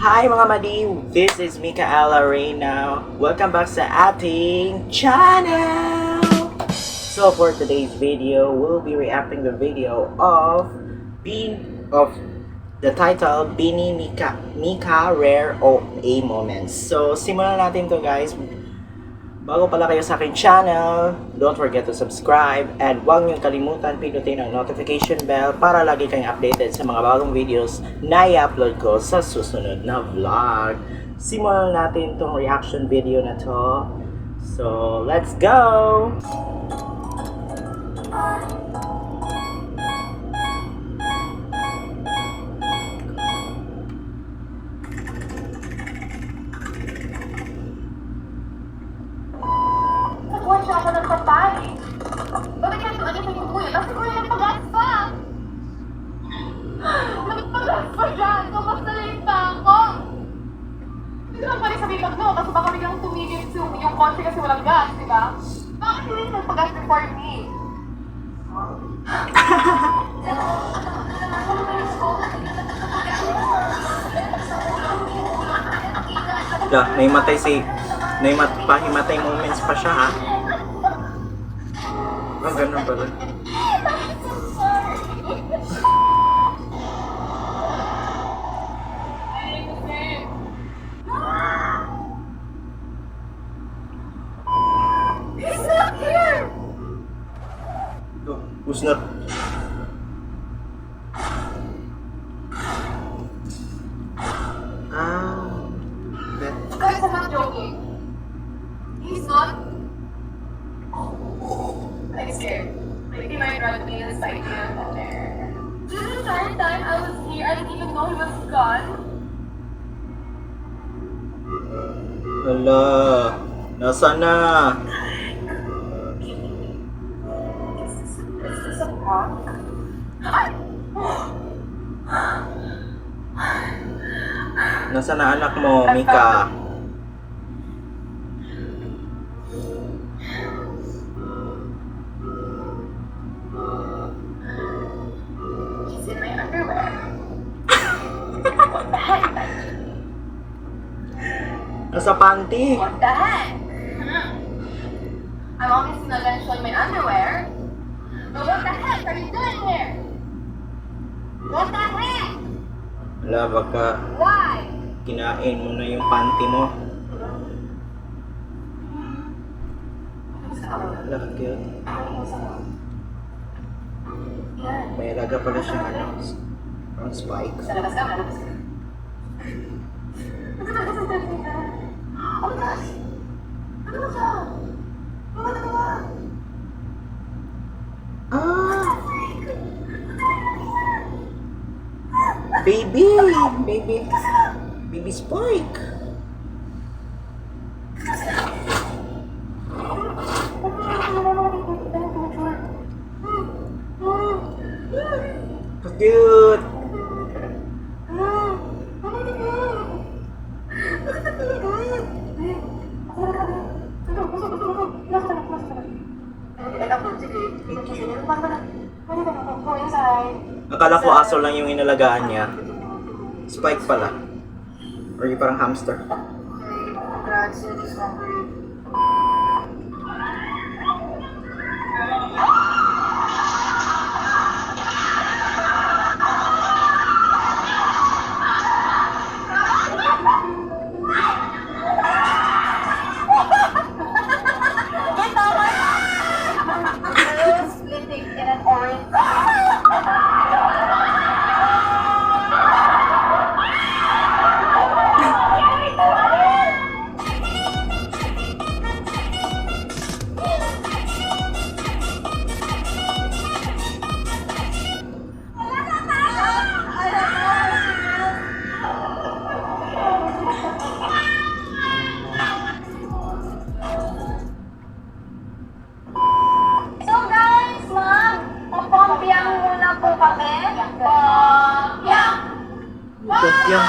Hi mga madiw! This is Micaela Reyna. Welcome back sa ating channel! So for today's video, we'll be reacting the video of the title Bini Mika Rare OA Moments. So simulan natin to guys. Bago pala kayo sa aking channel, don't forget to subscribe and huwag niyong kalimutan pindutin ang notification bell para lagi kayong updated sa mga bagong videos na i-upload ko sa susunod na vlog. Simulan natin itong reaction video na to. So, let's go! Siya ako ng papay. Babigyan ko agad yung kuya. Kasi kuya nagpag-aspa. Nagpag-aspa dyan. Kumasalin pa ako. Hindi naman pala sa bibag mo. Kasi baka biglang tumigil yung kotse kasi walang gas, di ba? Bakit hindi nagpag-gas before me? Pahimatay moments pa siya ha. Ah, ganun pala. He's not here! Who's not? Guys, I'm not joking. He's not. I'm scared. Like, he might run me this idea out there. This entire time I was here, I didn't even know he was gone. Hala, nasa na? Is this a prank? Nasa na anak mo, Mika? He's in my underwear. What the heck? Nasa panty. What the heck? I'm obviously not gonna show you my underwear. But what the heck are you doing here? What the heck? Hala, baka Why? kinain mo na yung panty mo. Hala, cute. May alaga pala siya, ano, parang spike. Sa labas ka, malabas ka. Oh my gosh! Ano ba siya? Ano ba? Ah! Baby! Baby Spike! Cute! Akala ko aso lang yung inalagaan niya. Spike pala. Or yung parang hamster. Splitting in an orange. So guys, ma'am, papampiang muna po kami. Pampiang! Pumpiang.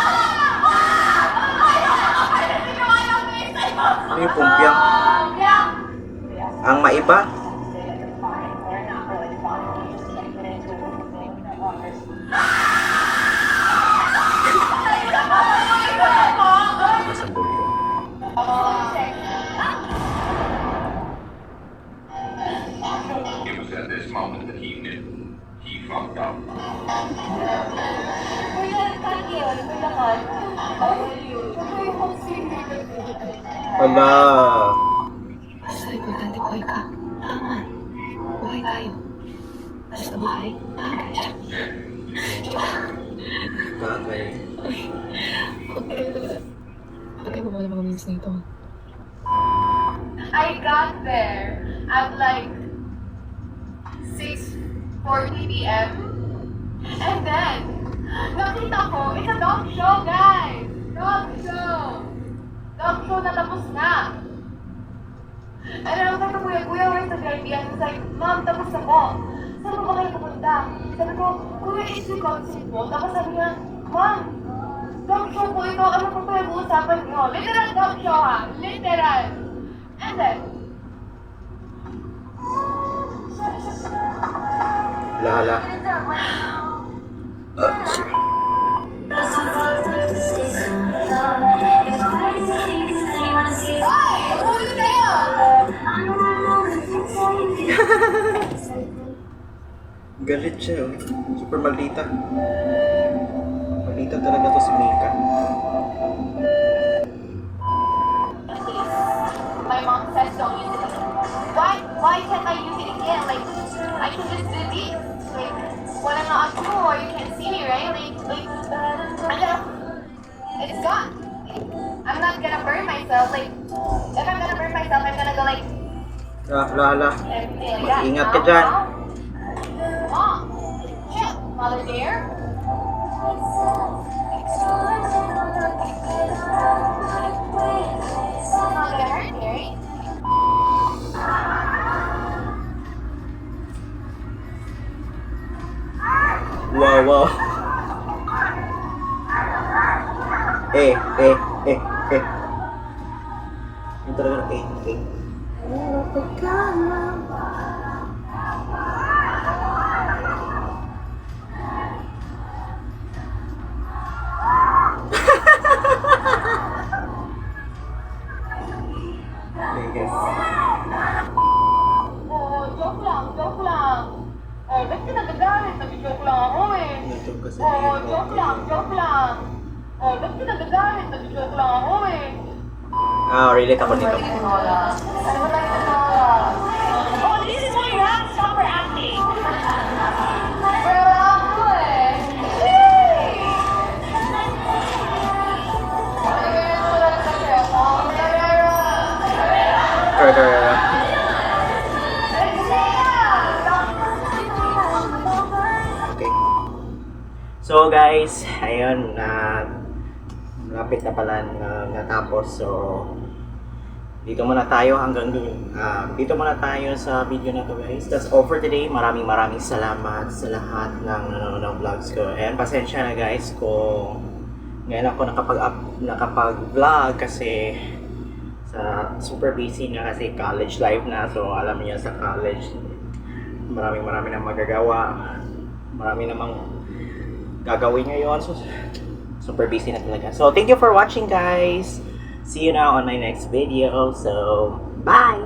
Ano yung pumpiang? Pampiang! Ang maiba? Tsaka yung homesick na Wala. Basta importante buhay ka. Tama. Buhay tayo. Basta buhay. Bagay. Patay mo ba na mga memes na ito? I got there at like 6:40 p.m. And then, nakita ko, it's a dog show, guys! Dog show! Dog show na tapos na! And then, sabi ko, Kuya, where's the VIP? And I was like, Mom, tapos na po. Saan po ba kayo pupunta? Sabi ko, Kuya, is the concert po? Tapos sabi niya, Mom, dog show po ito. Ano po pa yung uusapan niyo? Literal dog show, ha? Literal! And then, Lala. ay! Huli kayo! Galit siya, oh. Super maldita. Maldita talaga to si Mika. My mom says don't use it again. Why can't I use it again? Like, I can just do this. Like, when I'm not on tour, you can't see me, right? It's gone. I'm not gonna burn myself. Like, if I'm gonna burn myself, I'm gonna go like, Lala. everything like that. Mag-ingat ka dyan. Mom, shit, mother dear. It's not gonna hurt me, right? Wow, wow. Eh. Yung talaga eh. Okay, guys. Oh, joke lang. Oh, ba't ka nagagalit? Nag-joke lang ako eh. Nag-joke kasi. Oh, joke lang. Oh, ba't ka nagagalit? Nag-joke lang ako eh. Relate ako dito. Ano ba tayo na? Oh, this is what you have? Stop for acting. Wala ako eh. Yay! Tara. Okay. So guys, ayun malapit na pala natapos. So dito muna tayo dito muna tayo sa video na to, guys. That's all for today. Maraming salamat sa lahat ng nanonood ng vlogs ko. And pasensya na, guys, kung ngayon ako nakapag-vlog kasi super busy na kasi college life na. So alam niyo sa college marami nang magagawa. Marami namang gagawin ngayon. So super busy na talaga. So thank you for watching, guys. See you now on my next video. So bye!